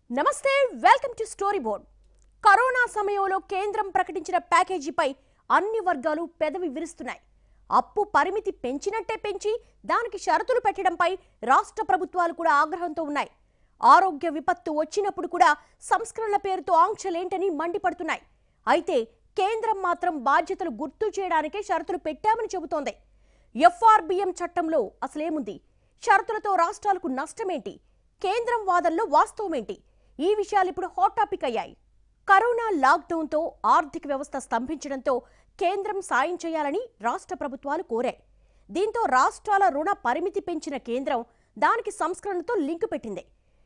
నమస్తే welcome to story board. Corona సమయంలో కేంద్రం ప్రకటించిన ప్యాకేజీపై అన్ని వర్గాలు పెదవి విరుస్తున్నాయి. అప్పు పరిమితి పెంచినట్టే పెంచి దానికి షరతులు పెట్టడంపై రాష్ట్ర ప్రభుత్వాలు కూడా ఆగ్రహంతో ఉన్నాయి. ఆరోగ్య విపత్తు వచ్చినప్పుడు కూడా సంస్కరణల పేరుతో ఆంక్షలేంటని మండిపడుతున్నాయి. అయితే కేంద్రం మాత్రం బాధ్యతలు గుర్తు చేయడానికే షరతులు పెట్టామని చెబుతోంది. ఎఫ్ఆర్బిఎం చట్టంలో అసలేముంది? షరతులతో రాష్ట్రాలకు నష్టమేంటి? కేంద్రం వాదనలో వాస్తవమేంటి? ఈ విషయాలు ఇప్పుడు హాట్ టాపిక్ అయ్యాయి. కరోనా లాక్డౌన్తో ఆర్థిక వ్యవస్థ స్తంభించడంతో కేంద్రం సాయం చేయాలని రాష్ట్ర ప్రభుత్వాలు కోరాయి. దీంతో రాష్ట్రాల రుణ పరిమితి పెంచిన కేంద్రం దానికి సంస్కరణతో లింకు పెట్టింది.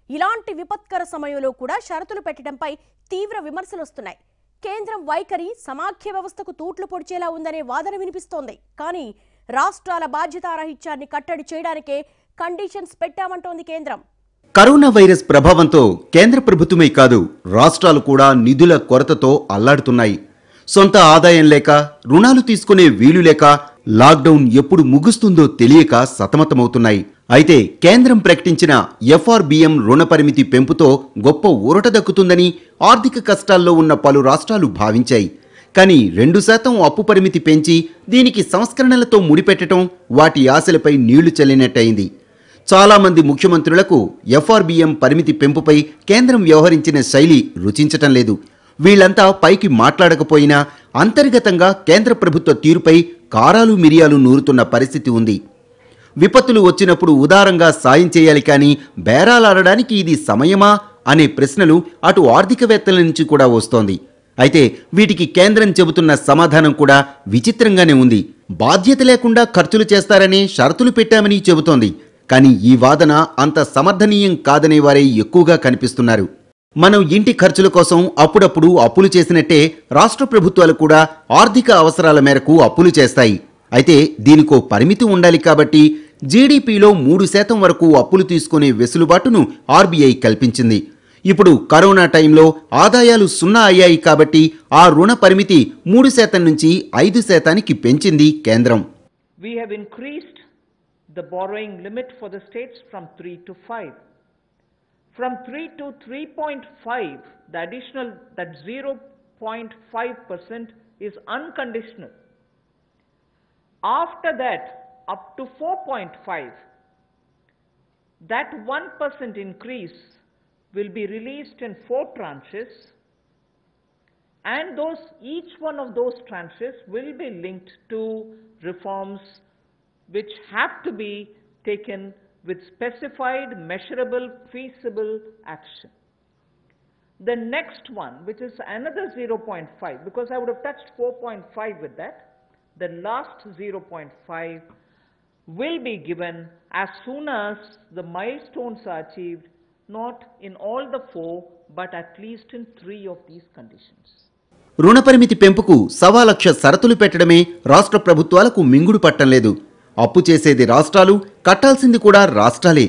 ఇలాంటి విపత్కర సమయంలో కూడా షరతులు పెట్టడంపై తీవ్ర విమర్శలు వస్తున్నాయి. కేంద్రం వైఖరి సమాఖ్య వ్యవస్థకు తూట్లు పొడిచేలా ఉందనే వాదన వినిపిస్తోంది. కానీ రాష్ట్రాల బాధ్యతారాహిత్యాన్ని కట్టడి చేయడానికే కండిషన్స్ పెట్టామంటోంది కేంద్రం. కరోనా వైరస్ ప్రభావంతో కేంద్ర ప్రభుత్వమే కాదు రాష్ట్రాలు కూడా నిధుల కొరతతో అల్లాడుతున్నాయి. సొంత ఆదాయం లేక, రుణాలు తీసుకునే వీలు లేక, లాక్డౌన్ ఎప్పుడు ముగుస్తుందో తెలియక సతమతమవుతున్నాయి. అయితే కేంద్రం ప్రకటించిన ఎఫ్ఆర్బిఎం రుణ పరిమితి పెంపుతో గొప్ప ఊరట దక్కుతుందని ఆర్థిక కష్టాల్లో ఉన్న పలు రాష్ట్రాలు భావించాయి. కానీ 2% అప్పు పరిమితి పెంచి దీనికి సంస్కరణలతో ముడిపెట్టడం వాటి ఆశలపై నీళ్లు చల్లినట్టయింది. చాలామంది ముఖ్యమంత్రులకు ఎఫ్ఆర్బిఎం పరిమితి పెంపుపై కేంద్రం వ్యవహరించిన శైలి రుచించటం లేదు. వీళ్లంతా పైకి మాట్లాడకపోయినా అంతర్గతంగా కేంద్ర ప్రభుత్వ తీరుపై కారాలు మిరియాలు నూరుతున్న పరిస్థితి ఉంది. విపత్తులు వచ్చినప్పుడు ఉదారంగా సాయం చేయాలి, కానీ బేరాలాడడానికి ఇది సమయమా అనే ప్రశ్నలు అటు ఆర్థికవేత్తల నుంచి కూడా వస్తోంది. అయితే వీటికి కేంద్రం చెబుతున్న సమాధానం కూడా విచిత్రంగానే ఉంది. బాధ్యత లేకుండా ఖర్చులు చేస్తారని షరతులు పెట్టామని చెబుతోంది. కానీ ఈ వాదన అంత సమర్థనీయం కాదనే వారే ఎక్కువగా కనిపిస్తున్నారు. మనం ఇంటి ఖర్చుల కోసం అప్పుడప్పుడు అప్పులు చేసినట్టే రాష్ట్ర ప్రభుత్వాలు కూడా ఆర్థిక అవసరాల మేరకు అప్పులు చేస్తాయి. అయితే దీనికో పరిమితి ఉండాలి. కాబట్టి జీడీపీలో 3% వరకు అప్పులు తీసుకునే వెసులుబాటును ఆర్బీఐ కల్పించింది. ఇప్పుడు కరోనా టైంలో ఆదాయాలు 0 అయ్యాయి కాబట్టి ఆ రుణ పరిమితి 3% నుంచి 5%కి పెంచింది కేంద్రం. The borrowing limit for the states from 3 to 5. From 3 to 3.5, the additional, that 0.5% is unconditional. After that, up to 4.5, that 1% increase will be released in 4 tranches, and each one of those tranches will be linked to reforms which have to be taken with specified, measurable, feasible action. The next one, which is another 0.5, because I would have touched 4.5 with that, the last 0.5 will be given as soon as the milestones are achieved, not in all the 4, but at least in 3 of these conditions. రుణ పరిమితి పెంపుకు 1.25 లక్ష షరతులు పెట్టడమే రాష్ట్ర ప్రభుత్వాలకు మింగుడు పట్టం లేదు. అప్పు చేసేది రాష్ట్రాలు, కట్టాల్సింది కూడా రాష్ట్రాలే.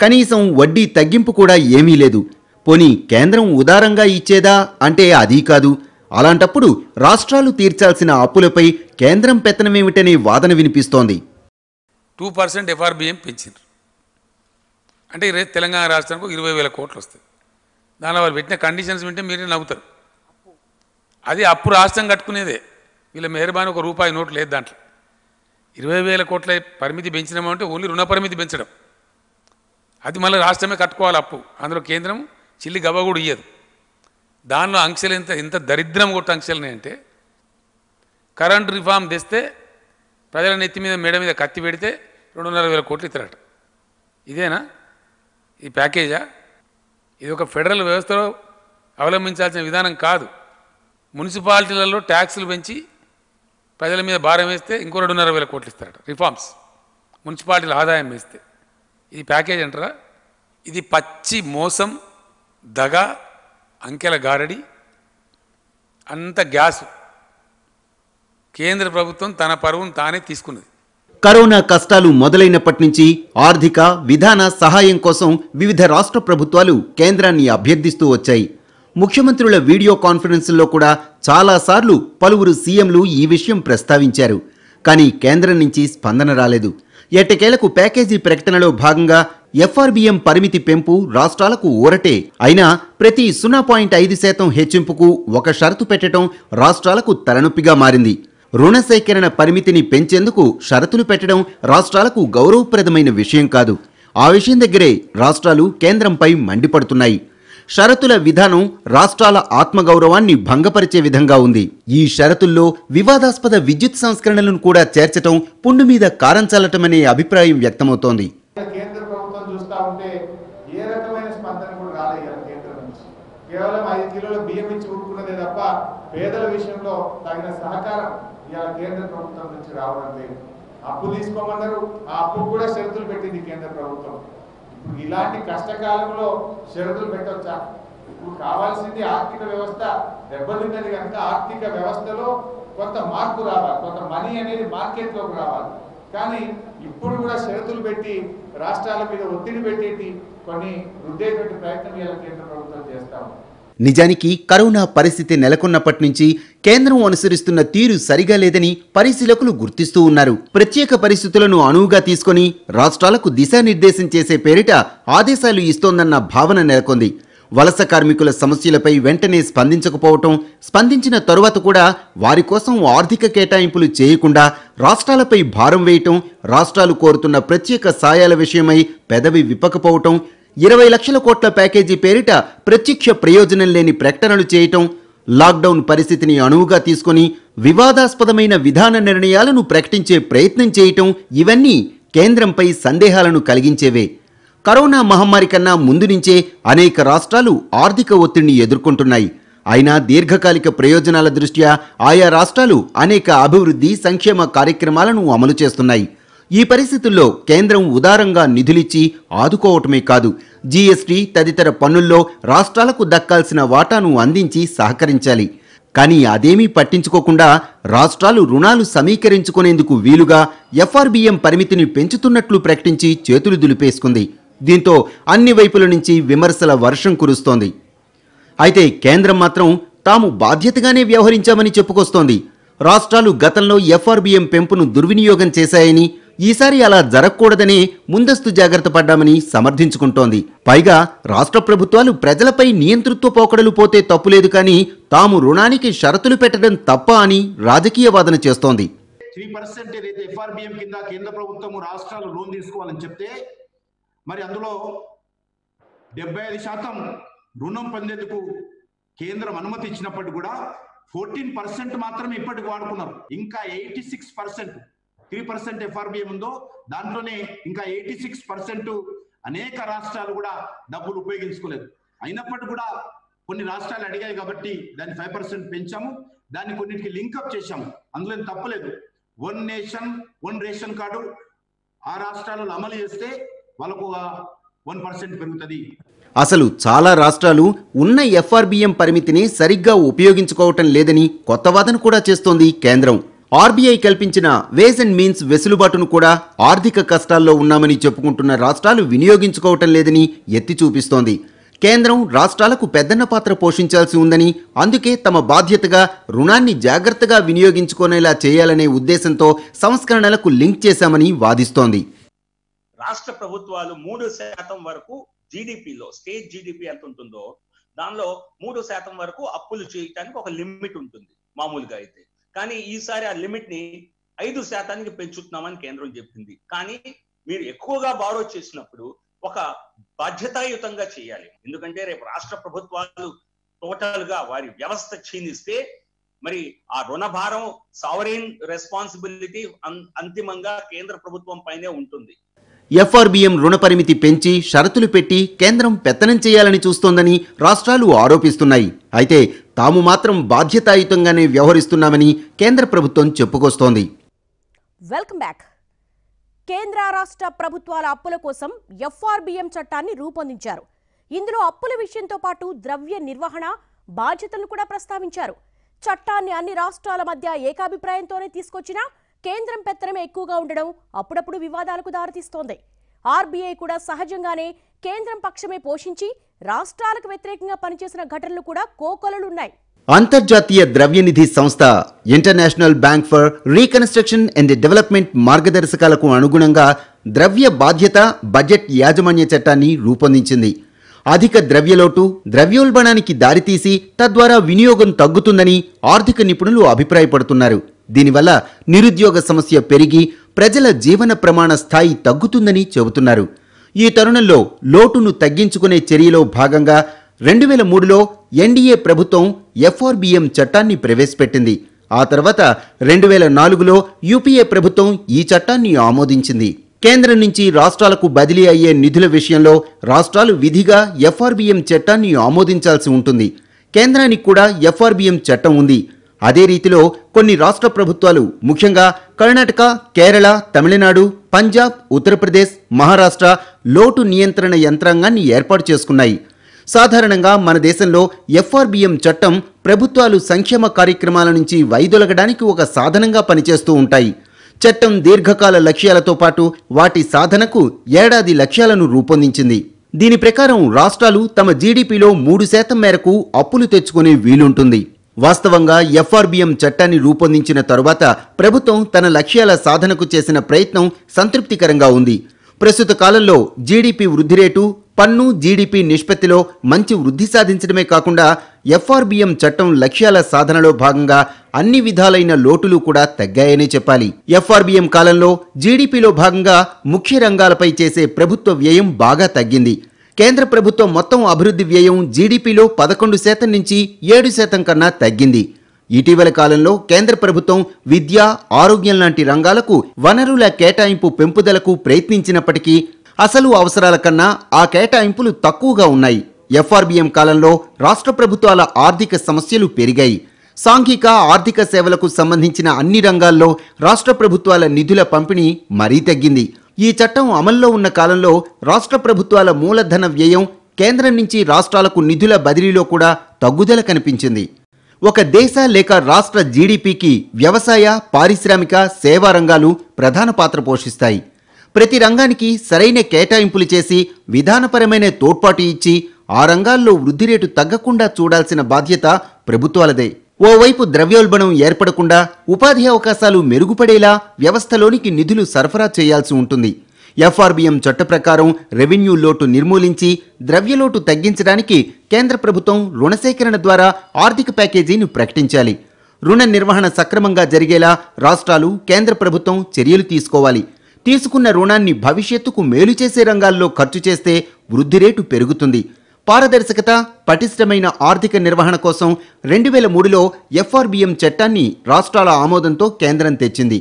కనీసం వడ్డీ తగ్గింపు కూడా ఏమీ లేదు. పోనీ కేంద్రం ఉదారంగా ఇచ్చేదా అంటే అదీ కాదు. అలాంటప్పుడు రాష్ట్రాలు తీర్చాల్సిన అప్పులపై కేంద్రం పెత్తనమేమిటనే వాదన వినిపిస్తోంది. 2% ఎఫ్ఆర్బిఎం పెంచింది అంటే తెలంగాణ రాష్ట్రానికి 20,000 కోట్లు వస్తాయి. దానిలో వాళ్ళు పెట్టిన కండిషన్స్ వింటే మీరే నవ్వుతారు. అది అప్పు రాష్ట్రం కట్టుకునేదే. వీళ్ళ మెహర్బాని ₹1 నోటు లేదు. దాంట్లో 20,000 కోట్ల పరిమితి పెంచినామంటే ఓన్లీ రుణ పరిమితి పెంచడం. అది మళ్ళీ రాష్ట్రమే కట్టుకోవాలి అప్పు. అందులో కేంద్రం చిల్లి గవ్వ కూడా ఇయ్యదు. దానిలో ఆంక్షలు ఎంత దరిద్రం కొట్ట ఆంక్షలు అంటే, కరెంట్ రిఫార్మ్ తెస్తే ప్రజల నెత్తి మీద మేడ మీద కత్తి పెడితే 2,500 కోట్లు ఇస్తారట. ఇదేనా ఈ ప్యాకేజా? ఇది ఒక ఫెడరల్ వ్యవస్థలో అవలంబించాల్సిన విధానం కాదు. మున్సిపాలిటీలలో ట్యాక్సులు పెంచి ప్రజల మీద భారం వేస్తే ఇంకో 2,500 కోట్లు ఇస్తారట. రిఫార్మ్స్ మున్సిపాలిటీల ఆదాయం వేస్తే ఇది ప్యాకేజ్ అంటారా? ఇది పచ్చి మోసం, దగ, అంకెల గారడి, అంత గ్యాసు. కేంద్ర ప్రభుత్వం తన పరువును తానే తీసుకున్నది. కరోనా కష్టాలు మొదలైనప్పటి నుంచి ఆర్థిక విధాన సహాయం కోసం వివిధ రాష్ట్ర ప్రభుత్వాలు కేంద్రాన్ని అభ్యర్థిస్తూ వచ్చాయి. ముఖ్యమంత్రుల వీడియో కాన్ఫరెన్స్లో కూడా చాలాసార్లు పలువురు సీఎంలు ఈ విషయం ప్రస్తావించారు. కానీ కేంద్రం నుంచి స్పందన రాలేదు. ఎట్టకేలకు ప్యాకేజీ ప్రకటనలో భాగంగా ఎఫ్ఆర్బిఎం పరిమితి పెంపు రాష్ట్రాలకు ఊరటే. అయినా ప్రతి 0.5% హెచ్చింపుకు ఒక షరతు పెట్టడం రాష్ట్రాలకు తలనొప్పిగా మారింది. రుణ సేకరణ పరిమితిని పెంచేందుకు షరతులు పెట్టడం రాష్ట్రాలకు గౌరవప్రదమైన విషయం కాదు. ఆ విషయం దగ్గరే రాష్ట్రాలు కేంద్రంపై మండిపడుతున్నాయి. షరతుల విధానం రాష్ట్రాల ఆత్మగౌరవాన్ని భంగపరిచే విధంగా ఉంది. ఈ షరతుల్లో వివాదాస్పద విద్యుత్ సంస్కరణలను కూడా చేర్చడం పుండు మీద కారం చల్లటమనే అభిప్రాయం వ్యక్తమవుతోంది. కేంద్ర ప్రభుత్వం చూస్తా ఉంటే ఏ రకమైన స్పందన కూడా రాలేదు కేంద్రం నుంచి. కేవలం 5 కిలోల బియ్యం ఇచ్చి ఊరుకున్నదే తప్ప పేదల విషయంలో తగిన సహకారం ఇవాళ కేంద్ర ప్రభుత్వం నుంచి రావడం లేదు. అప్పు తీసుకోమన్నారు, ఆ అప్పు కూడా షరతులు పెట్టింది కేంద్ర ప్రభుత్వం. ఇప్పుడు ఇలాంటి కష్టకాలంలో షరతులు పెట్టవచ్చా? ఇప్పుడు కావాల్సింది ఆర్థిక వ్యవస్థ దెబ్బతిన్నది కనుక ఆర్థిక వ్యవస్థలో కొంత మార్పు రావాలి, కొంత మనీ అనేది మార్కెట్లోకి రావాలి. కానీ ఇప్పుడు కూడా షరతులు పెట్టి రాష్ట్రాల మీద ఒత్తిడి పెట్టేటి కొన్ని రుద్దేటువంటి ప్రయత్నం ఇవాళ కేంద్ర ప్రభుత్వం చేస్తా ఉంది. నిజానికి కరోనా పరిస్థితి నెలకొన్నప్పటి నుంచి కేంద్రం అనుసరిస్తున్న తీరు సరిగా లేదని పరిశీలకులు గుర్తిస్తూ ఉన్నారు. ప్రత్యేక పరిస్థితులను అనువుగా తీసుకొని రాష్ట్రాలకు దిశానిర్దేశం చేసే పేరిట ఆదేశాలు ఇస్తోందన్న భావన నెలకొంది. వలస కార్మికుల సమస్యలపై వెంటనే స్పందించకపోవటం, స్పందించిన తరువాత కూడా వారి కోసం ఆర్థిక కేటాయింపులు చేయకుండా రాష్ట్రాలపై భారం వేయటం, రాష్ట్రాలు కోరుతున్న ప్రత్యేక సాయాల విషయమై పెదవి విప్పకపోవటం, 20 లక్షల కోట్ల ప్యాకేజీ పేరిట ప్రత్యక్ష ప్రయోజనం లేని ప్రకటనలు చేయటం, లాక్డౌన్ పరిస్థితిని అనువుగా తీసుకొని వివాదాస్పదమైన విధాన నిర్ణయాలను ప్రకటించే ప్రయత్నం చేయటం ఇవన్నీ కేంద్రంపై సందేహాలను కలిగించేవే. కరోనా మహమ్మారి కన్నా ముందు నుంచే అనేక రాష్ట్రాలు ఆర్థిక ఒత్తిడిని ఎదుర్కొంటున్నాయి. అయినా దీర్ఘకాలిక ప్రయోజనాల దృష్ట్యా ఆయా రాష్ట్రాలు అనేక అభివృద్ధి సంక్షేమ కార్యక్రమాలను అమలు చేస్తున్నాయి. ఈ పరిస్థితుల్లో కేంద్రం ఉదారంగా నిధులిచ్చి ఆదుకోవటమే కాదు, జీఎస్టీ తదితర పన్నుల్లో రాష్ట్రాలకు దక్కాల్సిన వాటాను అందించి సహకరించాలి. కానీ అదేమీ పట్టించుకోకుండా రాష్ట్రాలు రుణాలు సమీకరించుకునేందుకు వీలుగా ఎఫ్ఆర్బిఎం పరిమితిని పెంచుతున్నట్లు ప్రకటించి చేతులు దులిపేసుకుంది. దీంతో అన్ని వైపుల నుంచి విమర్శల వర్షం కురుస్తోంది. అయితే కేంద్రం మాత్రం తాము బాధ్యతగానే వ్యవహరించామని చెప్పుకొస్తోంది. రాష్ట్రాలు గతంలో ఎఫ్ఆర్బిఎం పెంపును దుర్వినియోగం చేశాయని, ఈసారి అలా జరగకూడదనే ముందస్తు జాగ్రత్త పడ్డామని సమర్థించుకుంటోంది. పైగా రాష్ట్ర ప్రభుత్వాలు ప్రజలపై నియంతృత్వ పోకడలు పోతే తప్పులేదు, కానీ తాము రుణానికి షరతులు పెట్టడం తప్ప అని రాజకీయ వాదన చేస్తోంది. 3% ఏదైతే ఎఫ్ఆర్బిఎం కింద కేంద్ర ప్రభుత్వం రాష్ట్రాలు లోన్ తీసుకోవాలని చెప్తే, మరి అందులో 75% రుణం పొందేందుకు కేంద్రం అనుమతి ఇచ్చినప్పటికీ కూడా 14% మాత్రమే ఇప్పటికి వాడుకున్నారు. ఇంకా 86% 3% ఎఫ్ఆర్బిఎం ఉందో దాంట్లోనే ఇంకా 86% అనేక రాష్ట్రాలు కూడా డబ్బులు ఉపయోగించుకోలేదు. అయినప్పటికీ కూడా కొన్ని రాష్ట్రాలు అడిగాయి కాబట్టి దాన్ని 5% పెంచాము, దాన్ని కొన్నిటికి లింకప్ చేశాము. అందులో తప్పలేదు. 1 నేషన్ 1 రేషన్ కార్డు ఆ రాష్ట్రాలలో అమలు చేస్తే వాళ్ళకు 1% పెరుగుతుంది. అసలు చాలా రాష్ట్రాలు ఉన్న ఎఫ్ఆర్బిఎం పరిమితిని సరిగ్గా ఉపయోగించుకోవటం లేదని కొత్త వాదన కూడా చేస్తోంది కేంద్రం. ఆర్బీఐ కల్పించిన వేస్ అండ్ మీన్స్ వెసులుబాటును కూడా ఆర్థిక కష్టాల్లో ఉన్నామని చెప్పుకుంటున్న రాష్ట్రాలు వినియోగించుకోవటం లేదని ఎత్తి చూపిస్తోంది. కేంద్రం రాష్ట్రాలకు పెద్దన్న పాత్ర పోషించాల్సి ఉందని, అందుకే తమ బాధ్యతగా రుణాన్ని జాగ్రత్తగా వినియోగించుకునేలా చేయాలనే ఉద్దేశంతో సంస్కరణలకు లింక్ చేశామని వాదిస్తోంది. రాష్ట్ర ప్రభుత్వాలు 3% వరకు జీడిపిలో, స్టేట్ జీడిపి ఎంత ఉంటుందో దానిలో 3% వరకు అప్పులు చేయడానికి ఒక లిమిట్ ఉంటుంది మామూలుగా అయితే. కానీ ఈసారి ఆ లిమిట్ ని 5% పెంచుతున్నామని కేంద్రం చెప్పింది. కానీ మీరు ఎక్కువగా బారో చేసినప్పుడు ఒక బాధ్యతాయుతంగా చేయాలి. ఎందుకంటే రేపు రాష్ట్ర ప్రభుత్వాలు టోటల్ గా వారి వ్యవస్థ క్షీణిస్తే మరి ఆ రుణభారం, సావరీన్ రెస్పాన్సిబిలిటీ అంతిమంగా కేంద్ర ప్రభుత్వం పైనే ఉంటుంది. ఎఫ్ఆర్బిఎం రుణ పరిమితి పెంచి షరతులు పెట్టి కేంద్రం పెత్తనం చేయాలని చూస్తోందని రాష్ట్రాలు ఆరోపిస్తున్నాయి. అయితే తాము మాత్రం బాధ్యతాయుతంగానే వ్యవహరిస్తున్నామని కేంద్ర ప్రభుత్వం చెప్పుకొస్తోంది. Welcome back. కేంద్ర రాష్ట్ర ప్రభుత్వాల అప్పుల కోసం ఎఫ్ఆర్బిఎం చట్టాన్ని రూపొందించారు. ఇందులో అప్పుల విషయంతో పాటు ద్రవ్య నిర్వహణ బాధ్యతలను కూడా ప్రస్తావించారు. చట్టాన్ని అన్ని రాష్ట్రాల మధ్య ఏకాభిప్రాయంతోనే తీసుకొచ్చినా కేంద్రం పెత్తనమే ఎక్కువగా ఉండడం అప్పుడప్పుడు వివాదాలకు దారితీస్తోంది. ఆర్బీఐ కూడా సహజంగానే కేంద్రం పక్షమే పోషించి రాష్ట్రాలకు వ్యతిరేకంగా పనిచేసిన ఘటనలు కూడా కోకొలలున్నాయి. అంతర్జాతీయ ద్రవ్యనిధి సంస్థ international bank for reconstruction and development మార్గదర్శకాలకు అనుగుణంగా ద్రవ్య బాధ్యత బడ్జెట్ యాజమాన్య చట్టాన్ని రూపొందించింది. అధిక ద్రవ్యలోటు ద్రవ్యోల్బణానికి దారితీసి తద్వారా వినియోగం తగ్గుతుందని ఆర్థిక నిపుణులు అభిప్రాయపడుతున్నారు. దీనివల్ల నిరుద్యోగ సమస్య పెరిగి ప్రజల జీవన ప్రమాణ స్థాయి తగ్గుతుందని చెబుతున్నారు. ఈ తరుణంలో లోటును తగ్గించుకునే చర్యలో భాగంగా 2003లో ఎన్డీఏ ప్రభుత్వం ఎఫ్ఆర్బిఎం చట్టాన్ని ప్రవేశపెట్టింది. ఆ తర్వాత 2004లో యూపీఏ ప్రభుత్వం ఈ చట్టాన్ని ఆమోదించింది. కేంద్రం నుంచి రాష్ట్రాలకు బదిలీ అయ్యే నిధుల విషయంలో రాష్ట్రాలు విధిగా ఎఫ్ఆర్బిఎం చట్టాన్ని ఆమోదించాల్సి ఉంటుంది. కేంద్రానికి కూడా ఎఫ్ఆర్బిఎం చట్టం ఉంది. అదే రీతిలో కొన్ని రాష్ట్ర ప్రభుత్వాలు ముఖ్యంగా కర్ణాటక, కేరళ, తమిళనాడు, పంజాబ్, ఉత్తరప్రదేశ్, మహారాష్ట్ర లోటు నియంత్రణ యంత్రాంగాన్ని ఏర్పాటు చేసుకున్నాయి. సాధారణంగా మన దేశంలో ఎఫ్ఆర్బిఎం చట్టం ప్రభుత్వాలు సంక్షేమ కార్యక్రమాల నుంచి వైదొలగడానికి ఒక సాధనంగా పనిచేస్తూ ఉంటాయి. చట్టం దీర్ఘకాల లక్ష్యాలతో పాటు వాటి సాధనకు ఏడాది లక్ష్యాలను రూపొందించింది. దీని ప్రకారం రాష్ట్రాలు తమ జీడీపీలో 3% మేరకు అప్పులు తెచ్చుకునే వీలుంటుంది. వాస్తవంగా ఎఫ్ఆర్బిఎం చట్టాన్ని రూపొందించిన తరువాత ప్రభుత్వం తన లక్ష్యాల సాధనకు చేసిన ప్రయత్నం సంతృప్తికరంగా ఉంది. ప్రస్తుత కాలంలో జీడీపీ వృద్ధి రేటు, పన్ను జీడీపీ నిష్పత్తిలో మంచి వృద్ధి సాధించడమే కాకుండా ఎఫ్ఆర్బిఎం చట్టం లక్ష్యాల సాధనలో భాగంగా అన్ని విధాలైన లోటులు కూడా తగ్గాయనే చెప్పాలి. ఎఫ్ఆర్బిఎం కాలంలో జీడీపీలో భాగంగా ముఖ్య రంగాలపై చేసే ప్రభుత్వ వ్యయం బాగా తగ్గింది. కేంద్ర ప్రభుత్వం మొత్తం అభివృద్ధి వ్యయం జీడీపీలో 11% నుంచి 7% కన్నా తగ్గింది. ఇటీవల కాలంలో కేంద్ర ప్రభుత్వం విద్య, ఆరోగ్యం లాంటి రంగాలకు వనరుల కేటాయింపు పెంపుదలకు ప్రయత్నించినప్పటికీ అసలు అవసరాల కన్నా ఆ కేటాయింపులు తక్కువగా ఉన్నాయి. ఎఫ్ఆర్బిఎం కాలంలో రాష్ట్ర ప్రభుత్వాల ఆర్థిక సమస్యలు పెరిగాయి. సాంఘిక, ఆర్థిక సేవలకు సంబంధించిన అన్ని రంగాల్లో రాష్ట్ర ప్రభుత్వాల నిధుల పంపిణీ మరీ తగ్గింది. ఈ చట్టం అమల్లో ఉన్న కాలంలో రాష్ట్ర ప్రభుత్వాల మూలధన వ్యయం కేంద్రం నుంచి రాష్ట్రాలకు నిధుల బదిలీలో కూడా తగ్గుదల కనిపించింది. ఒక దేశ లేక రాష్ట్ర జీడీపీకి వ్యవసాయ, పారిశ్రామిక, సేవా రంగాలు ప్రధాన పాత్ర పోషిస్తాయి. ప్రతి రంగానికి సరైన కేటాయింపులు చేసి విధానపరమైన తోడ్పాటు ఇచ్చి ఆ రంగాల్లో వృద్ధి రేటు తగ్గకుండా చూడాల్సిన బాధ్యత ప్రభుత్వాలదే. ఓవైపు ద్రవ్యోల్బణం ఏర్పడకుండా ఉపాధి అవకాశాలు మెరుగుపడేలా వ్యవస్థలోనికి నిధులు సరఫరా చేయాల్సి ఉంటుంది. ఎఫ్ఆర్బిఎం చట్ట ప్రకారం రెవెన్యూ లోటు నిర్మూలించి ద్రవ్యలోటు తగ్గించడానికి కేంద్ర ప్రభుత్వం రుణ సేకరణ ద్వారా ఆర్థిక ప్యాకేజీని ప్రకటించాలి. రుణ నిర్వహణ సక్రమంగా జరిగేలా రాష్ట్రాలు, కేంద్ర ప్రభుత్వం చర్యలు తీసుకోవాలి. తీసుకున్న రుణాన్ని భవిష్యత్తుకు మేలు చేసే రంగాల్లో ఖర్చు చేస్తే వృద్ధి రేటు పెరుగుతుంది. పారదర్శకత, పటిష్టమైన ఆర్థిక నిర్వహణ కోసం 2003లో ఎఫ్ఆర్బిఎం చట్టాన్ని రాష్ట్రాల ఆమోదంతో కేంద్రం తెచ్చింది.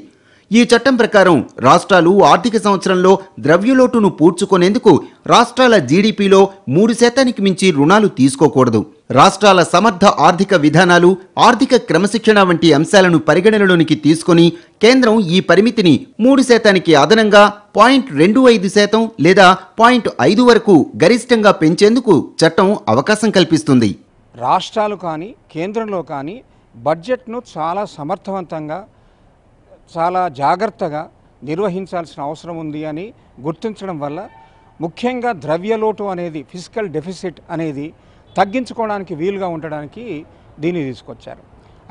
ఈ చట్టం ప్రకారం రాష్ట్రాలు ఆర్థిక సంవత్సరంలో ద్రవ్యలోటును పూడ్చుకునేందుకు రాష్ట్రాల జీడీపీలో 3% మించి రుణాలు తీసుకోకూడదు. రాష్ట్రాల సమర్థ ఆర్థిక విధానాలు, ఆర్థిక క్రమశిక్షణ వంటి అంశాలను పరిగణనలోనికి తీసుకుని కేంద్రం ఈ పరిమితిని 3% అదనంగా 0.25% లేదా 0.5 వరకు గరిష్టంగా పెంచేందుకు చట్టం అవకాశం కల్పిస్తుంది. రాష్ట్రాలు కానీ కేంద్రంలో కానీ బడ్జెట్ను చాలా సమర్థవంతంగా, చాలా జాగ్రత్తగా నిర్వహించాల్సిన అవసరం ఉంది అని గుర్తించడం వల్ల ముఖ్యంగా ద్రవ్యలోటు అనేది, ఫిజికల్ డెఫిసిట్ అనేది తగ్గించుకోవడానికి వీలుగా ఉండడానికి దీన్ని తీసుకొచ్చారు.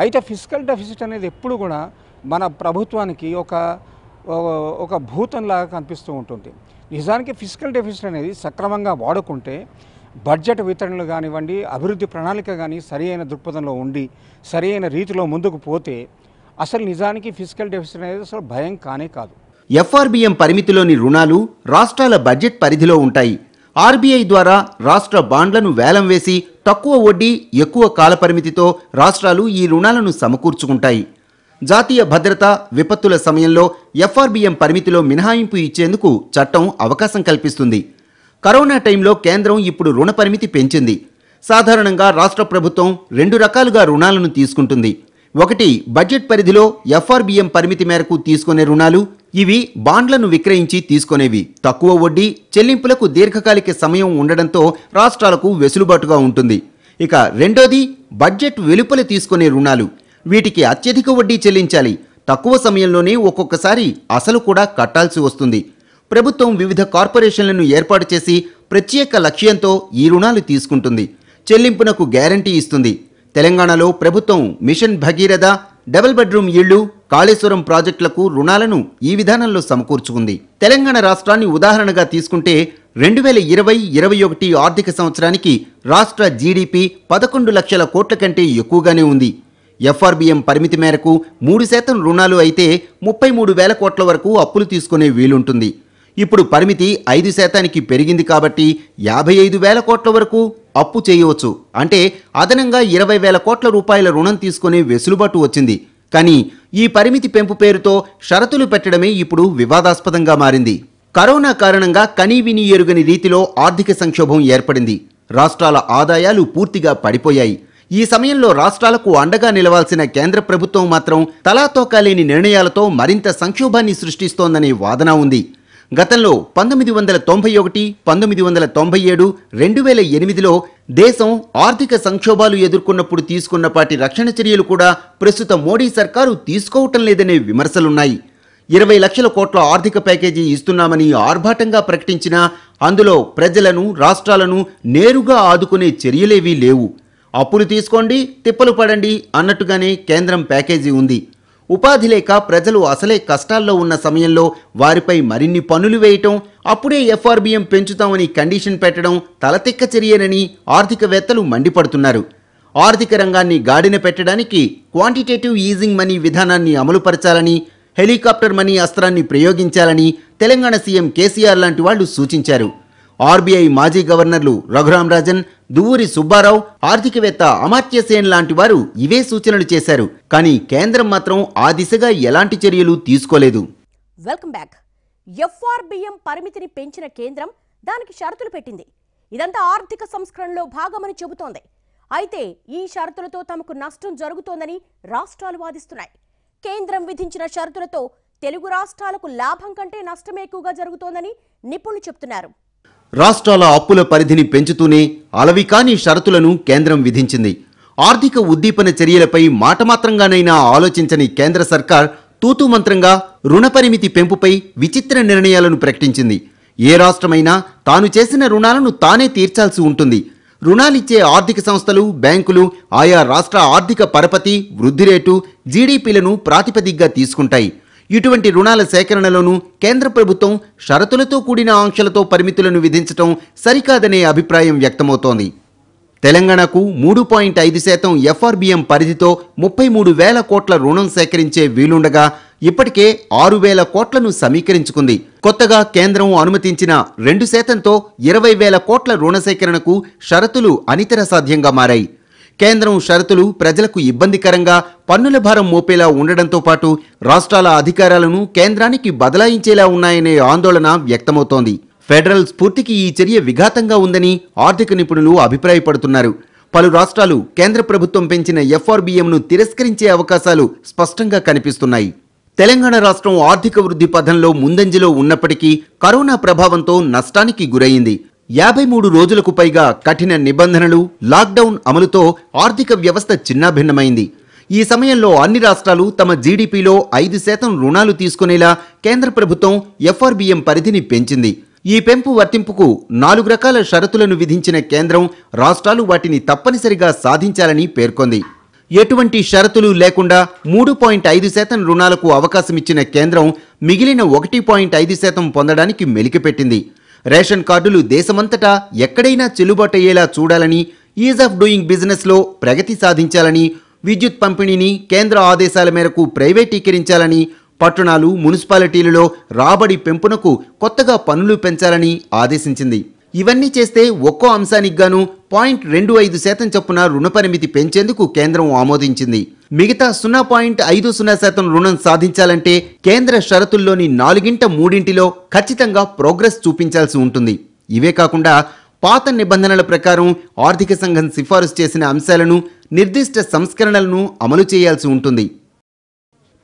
అయితే ఫిజికల్ డెఫిసిట్ అనేది ఎప్పుడు కూడా మన ప్రభుత్వానికి ఒక భూతంలాగా కనిపిస్తూ ఉంటుంది. నిజానికి ఫిజికల్ డెఫిసిట్ అనేది సక్రమంగా వాడుకుంటే బడ్జెట్ వితరణలు కానివ్వండి, అభివృద్ధి ప్రణాళిక కానీ సరి అయిన దృక్పథంలో ఉండి సరి అయిన రీతిలో ముందుకు పోతే అసలు నిజానికి ఫిజికల్ డెఫిసిట్ అనేది అసలు భయం కానే కాదు. ఎఫ్ఆర్బిఎం పరిమితిలోని రుణాలు రాష్ట్రాల బడ్జెట్ పరిధిలో ఉంటాయి. ఆర్బీఐ ద్వారా రాష్ట్ర బాండ్లను వేలం వేసి తక్కువ వడ్డీ, ఎక్కువ కాల పరిమితితో రాష్ట్రాలు ఈ రుణాలను సమకూర్చుకుంటాయి. జాతీయ భద్రత, విపత్తుల సమయంలో ఎఫ్ఆర్బిఎం పరిమితిలో మినహాయింపు ఇచ్చేందుకు చట్టం అవకాశం కల్పిస్తుంది. కరోనా టైంలో కేంద్రం ఇప్పుడు రుణ పరిమితి పెంచింది. సాధారణంగా రాష్ట్ర ప్రభుత్వం 2 రకాలుగా రుణాలను తీసుకుంటుంది. ఒకటి, బడ్జెట్ పరిధిలో ఎఫ్ఆర్బిఎం పరిమితి మేరకు తీసుకునే రుణాలు. ఇవి బాండ్లను విక్రయించి తీసుకునేవి. తక్కువ వడ్డీ, చెల్లింపులకు దీర్ఘకాలిక సమయం ఉండడంతో రాష్ట్రాలకు వెసులుబాటుగా ఉంటుంది. ఇక రెండోది, బడ్జెట్ వెలుపల తీసుకునే రుణాలు. వీటికి అత్యధిక వడ్డీ చెల్లించాలి. తక్కువ సమయంలోనే ఒక్కొక్కసారి అసలు కూడా కట్టాల్సి వస్తుంది. ప్రభుత్వం వివిధ కార్పొరేషన్లను ఏర్పాటు చేసి ప్రత్యేక లక్ష్యంతో ఈ రుణాలు తీసుకుంటుంది. చెల్లింపునకు గ్యారంటీ ఇస్తుంది. తెలంగాణలో ప్రభుత్వం మిషన్ భగీరథ, డబుల్ బెడ్రూమ్ ఇళ్లు, కాళేశ్వరం ప్రాజెక్టులకు రుణాలను ఈ విధానంలో సమకూర్చుకుంది. తెలంగాణ రాష్ట్రాన్ని ఉదాహరణగా తీసుకుంటే 2020-21 ఆర్థిక సంవత్సరానికి రాష్ట్ర జీడీపీ 11 లక్షల కోట్ల కంటే ఎక్కువగానే ఉంది. ఎఫ్ఆర్బిఎం పరిమితి మేరకు 3% రుణాలు అయితే 33,000 కోట్ల వరకు అప్పులు తీసుకునే వీలుంటుంది. ఇప్పుడు పరిమితి 5%కి పెరిగింది కాబట్టి 55,000 కోట్ల వరకు అప్పు చేయవచ్చు. అంటే అదనంగా 20,000 కోట్ల రూపాయల రుణం తీసుకునే వెసులుబాటు వచ్చింది. కానీ ఈ పరిమితి పెంపు పేరుతో షరతులు పెట్టడమే ఇప్పుడు వివాదాస్పదంగా మారింది. కరోనా కారణంగా కనీవినీ ఎరుగని రీతిలో ఆర్థిక సంక్షోభం ఏర్పడింది. రాష్ట్రాల ఆదాయాలు పూర్తిగా పడిపోయాయి. ఈ సమయంలో రాష్ట్రాలకు అండగా నిలవాల్సిన కేంద్ర ప్రభుత్వం మాత్రం తలాతోకాలేని నిర్ణయాలతో మరింత సంక్షోభాన్ని సృష్టిస్తోందనే వాదన ఉంది. గతంలో 1991, 1997, 2008లో దేశం ఆర్థిక సంక్షోభాలు ఎదుర్కొన్నప్పుడు తీసుకున్నపాటి రక్షణ చర్యలు కూడా ప్రస్తుత మోడీ సర్కారు తీసుకోవటం లేదనే విమర్శలున్నాయి. 20 లక్షల కోట్ల ఆర్థిక ప్యాకేజీ ఇస్తున్నామని ఆర్భాటంగా ప్రకటించినా అందులో ప్రజలను, రాష్ట్రాలను నేరుగా ఆదుకునే చర్యలేవీ లేవు. అప్పులు తీసుకోండి, తిప్పలు పడండి అన్నట్టుగానే కేంద్రం ప్యాకేజీ ఉంది. ఉపాధి లేక ప్రజలు అసలే కష్టాల్లో ఉన్న సమయంలో వారిపై మరిన్ని పన్నులు వేయటం, అప్పుడే ఎఫ్ఆర్బిఎం పెంచుతామని కండిషన్ పెట్టడం తలతిక్క చర్యనని ఆర్థికవేత్తలు మండిపడుతున్నారు. ఆర్థిక రంగాన్ని గాడిన పెట్టడానికి క్వాంటిటేటివ్ ఈజింగ్ మనీ విధానాన్ని అమలుపరచాలని, హెలికాప్టర్ మనీ అస్త్రాన్ని ప్రయోగించాలని తెలంగాణ సీఎం కేసీఆర్ లాంటి వాళ్లు సూచించారు. ఆర్బీఐ మాజీ గవర్నర్లు రఘురాం రాజన్, దువ్వూరి సుబ్బారావు, ఆర్థికవేత్త అమర్త్య సేన్ లాంటి వారు ఇవే సూచనలు చేశారు. కానీ కేంద్రం మాత్రం ఆ దిశగా ఎలాంటి చర్యలు తీసుకోలేదు. Welcome back. ఎఫ్ఆర్బిఎం పరిమితిని పెంచిన కేంద్రం దానికి షరతులు పెట్టింది. ఇదంతా ఆర్థిక సంస్కరణలో భాగమని చెబుతోంది. అయితే ఈ షరతులతో తమకు నష్టం జరుగుతోందని రాష్ట్రాలు వాదిస్తున్నాయి. కేంద్రం విధించిన షరతులతో తెలుగు రాష్ట్రాలకు లాభం కంటే నష్టమే ఎక్కువగా జరుగుతోందని నిపుణులు చెబుతున్నారు. రాష్ట్రాల అప్పుల పరిధిని పెంచుతూనే అలవికాని షరతులను కేంద్రం విధించింది. ఆర్థిక ఉద్దీపన చర్యలపై మాటమాత్రంగానైనా ఆలోచించని కేంద్ర సర్కార్ తూతూ మంత్రంగా రుణ పరిమితి పెంపుపై విచిత్ర నిర్ణయాలను ప్రకటించింది. ఏ రాష్ట్రమైనా తాను చేసిన రుణాలను తానే తీర్చాల్సి ఉంటుంది. రుణాలిచ్చే ఆర్థిక సంస్థలు, బ్యాంకులు ఆయా రాష్ట్ర ఆర్థిక పరపతి, వృద్ధి రేటు, జీడీపీలను ప్రాతిపదికగా తీసుకుంటాయి. ఇటువంటి రుణాల సేకరణలోనూ కేంద్ర ప్రభుత్వం షరతులతో కూడిన ఆంక్షలతో పరిమితులను విధించడం సరికాదనే అభిప్రాయం వ్యక్తమవుతోంది. తెలంగాణకు 3.5% ఎఫ్ఆర్బిఎం పరిధితో 33,000 కోట్ల రుణం సేకరించే వీలుండగా ఇప్పటికే 6,000 కోట్లను సమీకరించుకుంది. కొత్తగా కేంద్రం అనుమతించిన 2%తో 20,000 కోట్ల రుణ సేకరణకు షరతులు అనితర సాధ్యంగా మారాయి. కేంద్రం షరతులు ప్రజలకు ఇబ్బందికరంగా, పన్నుల భారం మోపేలా ఉండడంతో పాటు రాష్ట్రాల అధికారాలను కేంద్రానికి బదలాయించేలా ఉన్నాయనే ఆందోళన వ్యక్తమవుతోంది. ఫెడరల్ స్ఫూర్తికి ఈ చర్య విఘాతంగా ఉందని ఆర్థిక నిపుణులు అభిప్రాయపడుతున్నారు. పలు రాష్ట్రాలు కేంద్ర ప్రభుత్వం పెంచిన ఎఫ్ఆర్బిఎంను తిరస్కరించే అవకాశాలు స్పష్టంగా కనిపిస్తున్నాయి. తెలంగాణ రాష్ట్రం ఆర్థిక వృద్ధి పథంలో ముందంజలో ఉన్నప్పటికీ కరోనా ప్రభావంతో నష్టానికి గురయింది. 53 రోజులకు పైగా కఠిన నిబంధనలు, లాక్డౌన్ అమలుతో ఆర్థిక వ్యవస్థ చిన్నాభిన్నమైంది. ఈ సమయంలో అన్ని రాష్ట్రాలు తమ జీడీపీలో 5% రుణాలు తీసుకునేలా కేంద్ర ప్రభుత్వం ఎఫ్ఆర్బిఎం పరిధిని పెంచింది. ఈ పెంపు వర్తింపుకు 4 రకాల షరతులను విధించిన కేంద్రం రాష్ట్రాలు వాటిని తప్పనిసరిగా సాధించాలని పేర్కొంది. ఎటువంటి షరతులు లేకుండా 3.5% రుణాలకు అవకాశమిచ్చిన కేంద్రం మిగిలిన 1.5% పొందడానికి మెలికపెట్టింది. రేషన్ కార్డులు దేశమంతటా ఎక్కడైనా చెల్లుబాటయ్యేలా చూడాలని, ఈజ్ ఆఫ్ డూయింగ్ బిజినెస్లో ప్రగతి సాధించాలని, విద్యుత్ పంపిణీని కేంద్ర ఆదేశాల మేరకు ప్రైవేటీకరించాలని, పట్టణాలు, మున్సిపాలిటీలలో రాబడి పెంపునకు కొత్తగా పన్నులు పెంచాలని ఆదేశించింది. ఇవన్నీ చేస్తే ఒక్కో అంశానికి గాను 0.25% చొప్పున రుణ పరిమితి పెంచేందుకు కేంద్రం ఆమోదించింది. మిగతా 0.50% రుణం సాధించాలంటే కేంద్ర షరతుల్లోని 4/3 ఖచ్చితంగా ప్రోగ్రెస్ చూపించాల్సి ఉంటుంది. ఇవే కాకుండా పాత నిబంధనల ప్రకారం ఆర్థిక సంఘం సిఫారసు చేసిన అంశాలను, నిర్దిష్ట సంస్కరణలను అమలు చేయాల్సి ఉంటుంది.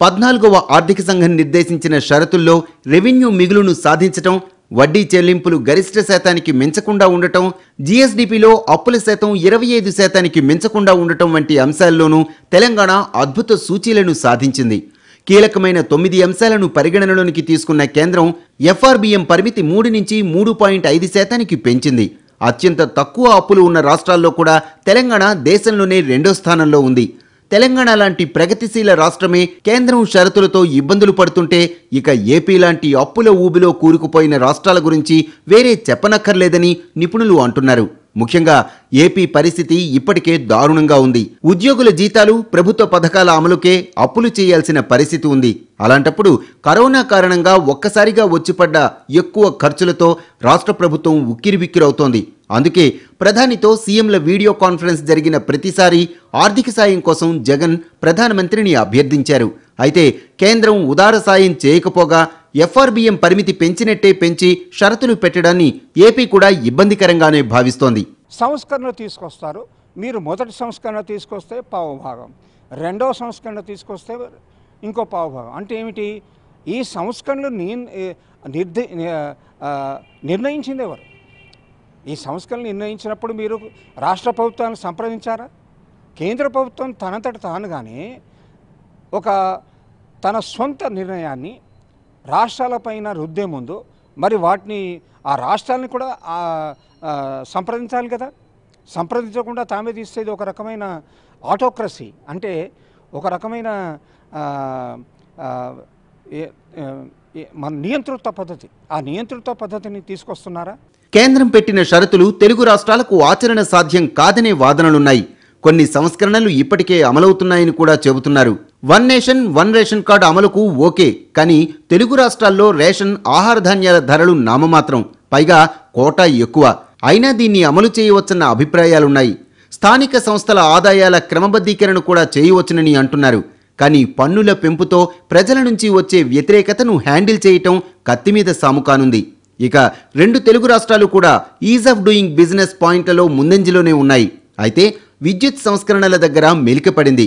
14వ ఆర్థిక సంఘం నిర్దేశించిన షరతుల్లో రెవెన్యూ మిగులును సాధించటం, వడ్డీ చెల్లింపులు గరిష్ట శాతానికి మించకుండా ఉండటం, జీఎస్డీపీలో అప్పుల శాతం 25%కి మించకుండా ఉండటం వంటి అంశాల్లోనూ తెలంగాణ అద్భుత సూచీలను సాధించింది. కీలకమైన 9 అంశాలను పరిగణనలోనికి తీసుకున్న కేంద్రం ఎఫ్ఆర్బిఎం పరిమితి 3 నుంచి 3.5%కి పెంచింది. అత్యంత తక్కువ అప్పులు ఉన్న రాష్ట్రాల్లో కూడా తెలంగాణ దేశంలోనే 2వ స్థానంలో ఉంది. తెలంగాణ లాంటి ప్రగతిశీల రాష్ట్రమే కేంద్రం షరతులతో ఇబ్బందులు పడుతుంటే ఇక ఏపీ లాంటి అప్పుల ఊబిలో కూరుకుపోయిన రాష్ట్రాల గురించి వేరే చెప్పనక్కర్లేదని నిపుణులు అంటున్నారు. ముఖ్యంగా ఏపీ పరిస్థితి ఇప్పటికే దారుణంగా ఉంది. ఉద్యోగుల జీతాలు, ప్రభుత్వ పథకాల అమలుకే అప్పులు చేయాల్సిన పరిస్థితి ఉంది. అలాంటప్పుడు కరోనా కారణంగా ఒక్కసారిగా వచ్చిపడ్డ ఎక్కువ ఖర్చులతో రాష్ట్ర ప్రభుత్వం ఉక్కిరిబిక్కిరవుతోంది. అందుకే ప్రధానితో సీఎంల వీడియో కాన్ఫరెన్స్ జరిగిన ప్రతిసారి ఆర్థిక సాయం కోసం జగన్ ప్రధానమంత్రిని అభ్యర్థించారు. అయితే కేంద్రం ఉదార సాయం చేయకపోగా ఎఫ్ఆర్బిఎం పరిమితి పెంచినట్టే పెంచి షరతులు పెట్టడాన్ని ఏపీ కూడా ఇబ్బందికరంగానే భావిస్తోంది. సంస్కరణలు తీసుకొస్తారు. మీరు మొదటి సంస్కరణ తీసుకొస్తే పావు భాగం, రెండవ సంస్కరణ తీసుకొస్తే ఇంకో పావు భాగం. అంటే ఏమిటి? ఈ సంస్కరణలు నిర్ణయించింది ఎవరు? ఈ సంస్కరణలు నిర్ణయించినప్పుడు మీరు రాష్ట్ర ప్రభుత్వాన్ని సంప్రదించారా? కేంద్ర ప్రభుత్వం తనంతట తానుగానే తన సొంత నిర్ణయాన్ని రాష్ట్రాలపైన రుద్దే ముందు మరి వాటిని ఆ రాష్ట్రాలని కూడా సంప్రదించాలి కదా. సంప్రదించకుండా తామే తీసేది ఒక రకమైన ఆటోక్రసీ, అంటే ఒక రకమైన మన నియంతృత్వ పద్ధతి. ఆ నియంతృత్వ పద్ధతిని తీసుకొస్తున్నారా? కేంద్రం పెట్టిన షరతులు తెలుగు రాష్ట్రాలకు ఆచరణ సాధ్యం కాదనే వాదనలున్నాయి. కొన్ని సంస్కరణలు ఇప్పటికే అమలవుతున్నాయని కూడా చెబుతున్నారు. One nation one ration card అమలుకు ఓకే, కానీ తెలుగు రాష్ట్రాల్లో రేషన్ ఆహార ధాన్యాల ధరలు నామమాత్రం, పైగా కోటా ఎక్కువ. అయినా దీన్ని అమలు చేయవచ్చన్న అభిప్రాయాలున్నాయి. స్థానిక సంస్థల ఆదాయాల క్రమబద్ధీకరణ కూడా చేయవచ్చునని అంటున్నారు. కానీ పన్నుల పెంపుతో ప్రజల నుంచి వచ్చే వ్యతిరేకతను హ్యాండిల్ చేయటం కత్తిమీద సాము కానుంది. ఇక 2 తెలుగు రాష్ట్రాలు కూడా ఈజ్ ఆఫ్ డూయింగ్ బిజినెస్ పాయింట్లలో ముందంజలోనే ఉన్నాయి. అయితే విద్యుత్ సంస్కరణల దగ్గర మెలికపడింది.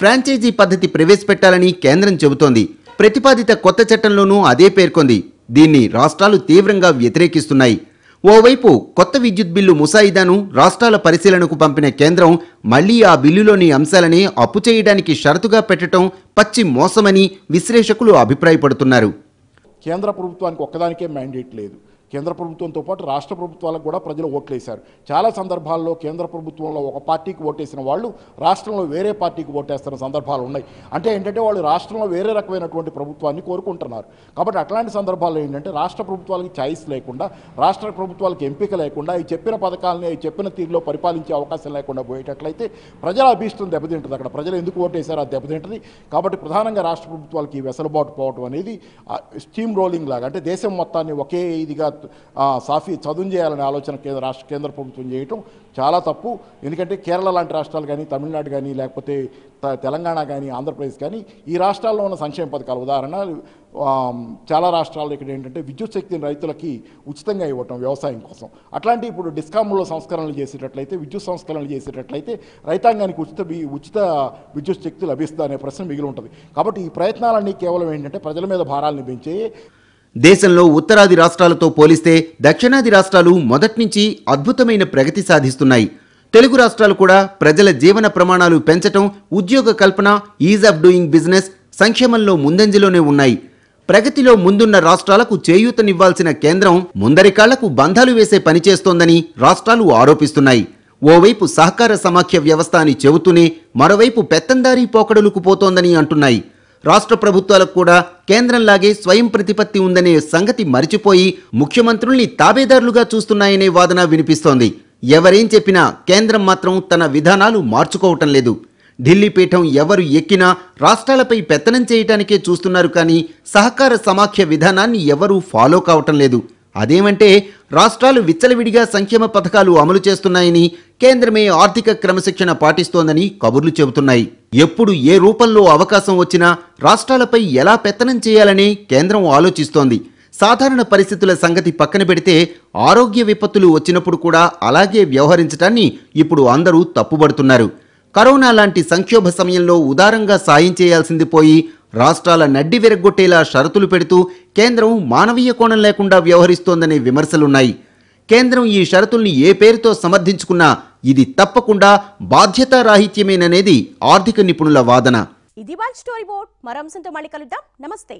ఫ్రాంచైజీ పద్ధతి ప్రవేశపెట్టాలని కేంద్రం చెబుతోంది. ప్రతిపాదిత కొత్త చట్టంలోనూ అదే పేర్కొంది. దీన్ని రాష్ట్రాలు తీవ్రంగా వ్యతిరేకిస్తున్నాయి. ఓవైపు కొత్త విద్యుత్ బిల్లు ముసాయిదాను రాష్ట్రాల పరిశీలనకు పంపిన కేంద్రం మళ్లీ ఆ బిల్లులోని అంశాలనే అప్పు చేయడానికి షరతుగా పెట్టడం పచ్చి మోసమని విశ్లేషకులు అభిప్రాయపడుతున్నారు. కేంద్ర ప్రభుత్వానికి ఒక్కదానికే మ్యాండేట్ లేదు. కేంద్ర ప్రభుత్వంతో పాటు రాష్ట్ర ప్రభుత్వాలకు కూడా ప్రజలు ఓట్లేశారు. చాలా సందర్భాల్లో కేంద్ర ప్రభుత్వంలో ఒక పార్టీకి ఓటేసిన వాళ్ళు రాష్ట్రంలో వేరే పార్టీకి ఓటేస్తున్న సందర్భాలు ఉన్నాయి. అంటే ఏంటంటే వాళ్ళు రాష్ట్రంలో వేరే రకమైనటువంటి ప్రభుత్వాన్ని కోరుకుంటున్నారు. కాబట్టి అట్లాంటి సందర్భాల్లో ఏంటంటే రాష్ట్ర ప్రభుత్వాలకి ఛాయిస్ లేకుండా, రాష్ట్ర ప్రభుత్వాలకు ఎంపిక లేకుండా ఈ చెప్పిన పథకాలని ఈ చెప్పిన తీరులో పరిపాలించే అవకాశం లేకుండా పోయేటట్లయితే ప్రజల అభీష్టం దెబ్బతింటుంది. అక్కడ ప్రజలు ఎందుకు ఓటేశారో అది దెబ్బతింటుంది. కాబట్టి ప్రధానంగా రాష్ట్ర ప్రభుత్వాలకి ఈ వెసులుబాటు పోవడం అనేది స్టీమ్ రోలింగ్ లాగా, అంటే దేశం మొత్తాన్ని ఒకే ఇదిగా సాఫీ చదువు చేయాలనే ఆలోచన కేంద్ర ప్రభుత్వం చేయటం చాలా తప్పు. ఎందుకంటే కేరళ లాంటి రాష్ట్రాలు కానీ, తమిళనాడు కానీ, లేకపోతే తెలంగాణ కానీ, ఆంధ్రప్రదేశ్ కానీ ఈ రాష్ట్రాల్లో ఉన్న సంక్షేమ పథకాలు, ఉదాహరణ చాలా రాష్ట్రాల్లో ఇక్కడ ఏంటంటే విద్యుత్ శక్తిని రైతులకి ఉచితంగా ఇవ్వటం వ్యవసాయం కోసం. అట్లాంటి ఇప్పుడు డిస్కామ్లో సంస్కరణలు చేసేటట్లయితే, విద్యుత్ సంస్కరణలు చేసేటట్లయితే రైతాంగానికి ఉచిత విద్యుత్ శక్తి లభిస్తుంది అనే ప్రశ్న మిగిలి ఉంటుంది. కాబట్టి ఈ ప్రయత్నాలన్నీ కేవలం ఏంటంటే ప్రజల మీద భారాలను పెంచే. దేశంలో ఉత్తరాది రాష్ట్రాలతో పోలిస్తే దక్షిణాది రాష్ట్రాలు మొదట్నుంచి అద్భుతమైన ప్రగతి సాధిస్తున్నాయి. తెలుగు రాష్ట్రాలు కూడా ప్రజల జీవన ప్రమాణాలు పెంచటం, ఉద్యోగ కల్పన, ఈజ్ ఆఫ్ డూయింగ్ బిజినెస్, సంక్షేమంలో ముందంజలోనే ఉన్నాయి. ప్రగతిలో ముందున్న రాష్ట్రాలకు చేయూతనివ్వాల్సిన కేంద్రం ముందరికాళ్లకు బంధాలు వేసే పనిచేస్తోందని రాష్ట్రాలు ఆరోపిస్తున్నాయి. ఓవైపు సహకార సమాఖ్య వ్యవస్థ అని చెబుతూనే మరోవైపు పెత్తందారీ పోకడలకు పోతోందని అంటున్నాయి. రాష్ట్ర ప్రభుత్వాలకు కూడా కేంద్రంలాగే స్వయం ప్రతిపత్తి ఉందనే సంగతి మరిచిపోయి ముఖ్యమంత్రుల్ని తాబేదారులుగా చూస్తున్నాయనే వాదన వినిపిస్తోంది. ఎవరేం చెప్పినా కేంద్రం మాత్రం తన విధానాలు మార్చుకోవటం లేదు. ఢిల్లీ పీఠం ఎవరు ఎక్కినా రాష్ట్రాలపై పెత్తనం చేయటానికే చూస్తున్నారు, కానీ సహకార సమాఖ్య విధానాన్ని ఎవరూ ఫాలో కావటం లేదు. అదేమంటే రాష్ట్రాలు విచ్చలవిడిగా సంక్షేమ పథకాలు అమలు చేస్తున్నాయని, కేంద్రమే ఆర్థిక క్రమశిక్షణ పాటిస్తోందని కబుర్లు చెబుతున్నాయి. ఎప్పుడు ఏ రూపంలో అవకాశం వచ్చినా రాష్ట్రాలపై ఎలా పెత్తనం చేయాలని కేంద్రం ఆలోచిస్తోంది. సాధారణ పరిస్థితుల సంగతి పక్కన పెడితే ఆరోగ్య విపత్తులు వచ్చినప్పుడు కూడా అలాగే వ్యవహరించడాన్ని ఇప్పుడు అందరూ తప్పుబడుతున్నారు. కరోనా లాంటి సంక్షోభ సమయంలో ఉదారంగా సాయం చేయాల్సింది పోయి రాష్ట్రాల నడ్డి విరగ్గొట్టేలా షరతులు పెడుతూ కేంద్రం మానవీయ కోణం లేకుండా వ్యవహరిస్తోందనే విమర్శలున్నాయి. కేంద్రం ఈ షరతుల్ని ఏ పేరుతో సమర్థించుకున్నా ఇది తప్పకుండా బాధ్యతారాహిత్యమేననేది ఆర్థిక నిపుణుల వాదన. ఇది వాళ్ళ స్టోరీ బోర్డ్. మరో అంశంతో మళ్ళీ కలుద్దాం. నమస్తే.